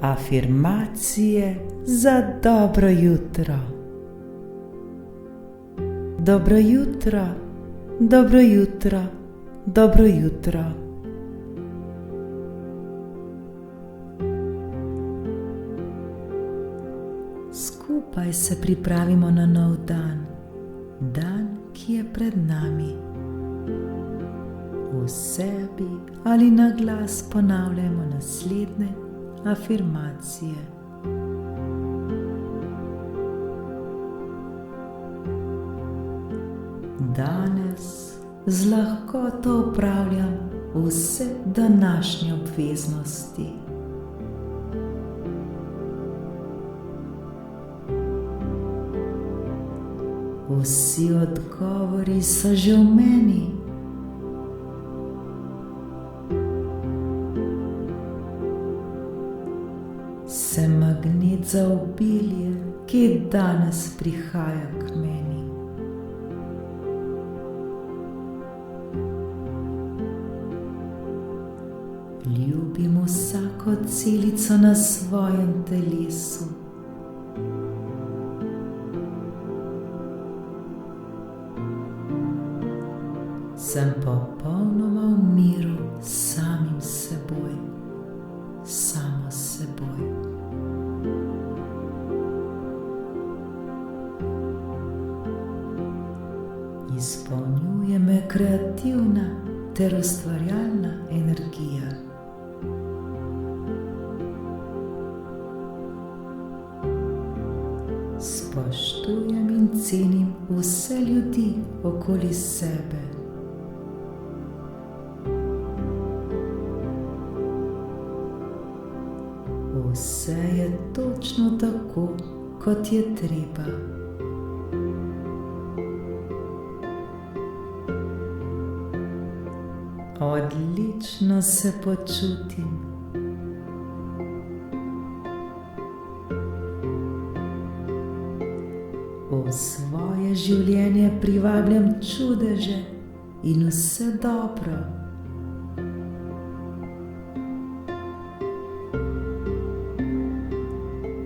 Afirmacije za dobro jutro. Dobro jutro, dobro jutro, dobro jutro. Skupaj se pripravimo na nov dan, dan, ki je pred nami. V sebi ali na glas ponavljajmo naslednje afirmacije. Danes z lahkoto opravljam vse današnje obveznosti. Vsi odgovori so že v meni. Sem magnet za obilje, ki danes prihaja k meni. Ljubim vsako celico na svojem telesu. Sem popolnoma v miru s samim seboj, samo s seboj. Izpolnjuje me kreativna ter ustvarjalna energija. Spoštujem in cenim vse ljudi okoli sebe. Vse je točno tako, kot je treba. Odlično se počutim. V svoje življenje privabljam čudeže in vse dobro.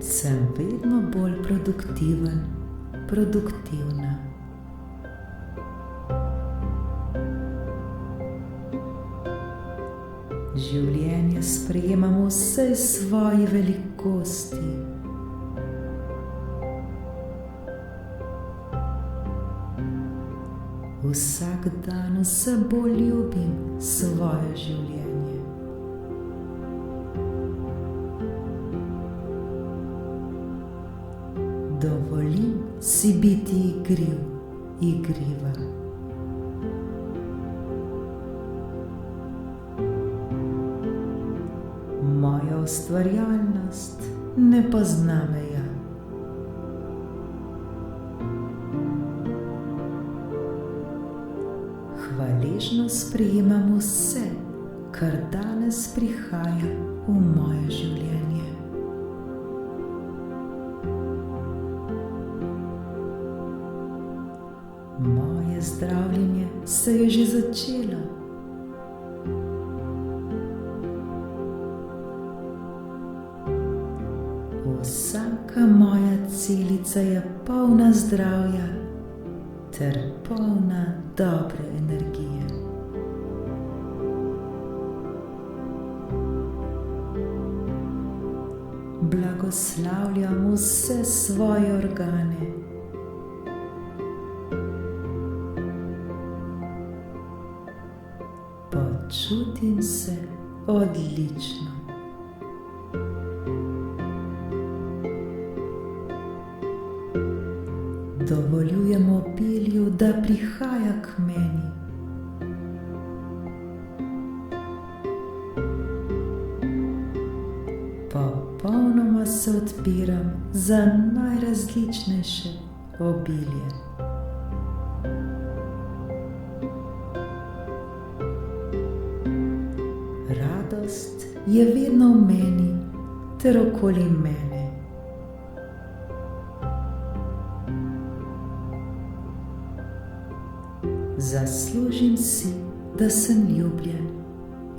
Sem vedno bolj produktiven, produktivna. Življenje sprejemam v vsej svoji velikosti. Vsak dan vse bolj ljubim svoje življenje. Dovolim si biti igriv, igriva. Moja ustvarjalnost ne pozna meja. Hvaležno sprejemam vse, kar danes prihaja v moje življenje. Moje zdravljenje se je že začelo. Vsaka moja celica je polna zdravja ter polna dobre energije. Blagoslavljam vse svoje organe. Počutim se odlično. Dovoljujem obilju, da prihaja k meni. Popolnoma se odpiram za najrazličnejše obilje. Radost je vedno v meni ter okoli mene. Zaslužim si, da sem ljubljen,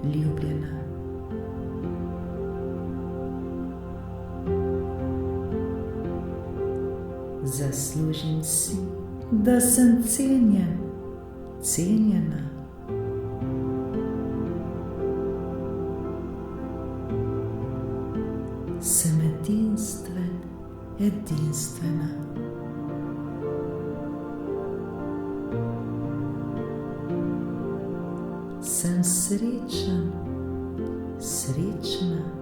ljubljena. Zaslužim si, da sem cenjen, cenjena. Sem edinstven, edinstvena. Sem srečen, srečna.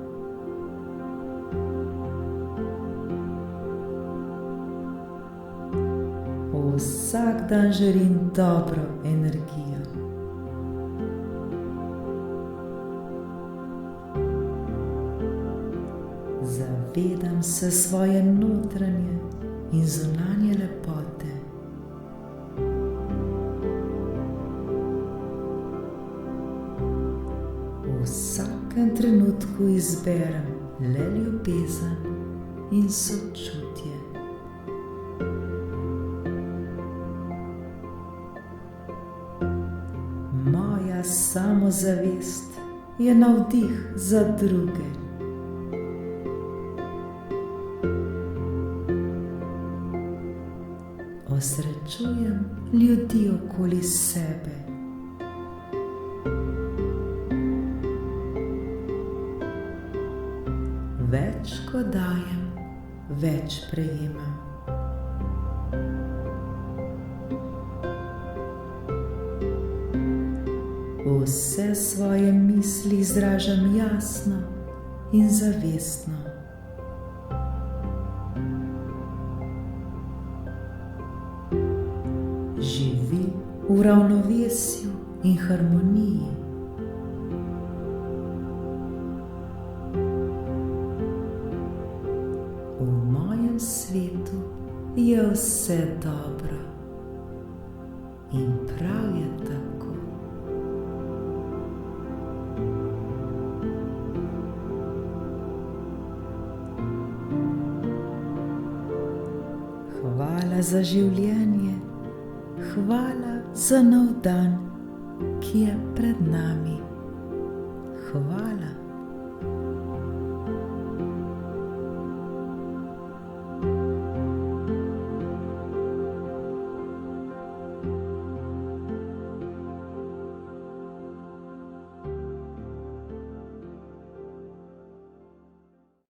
Vsak dan želim dobro energijo. Zavedam se svoje notranje in zunanje lepote. V vsakem trenutku izberem le ljubezen in sočutje. Moja samozavest je navdih za druge. Osrečujem ljudi okoli sebe. Več ko dajem, več prejemam. Vse svoje misli izražam jasno in zavestno. Živim v ravnovesju in harmoniji. V mojem svetu je vse dobro in prav je tako. Hvala za življenje, hvala za nov dan, ki je pred nami. Hvala.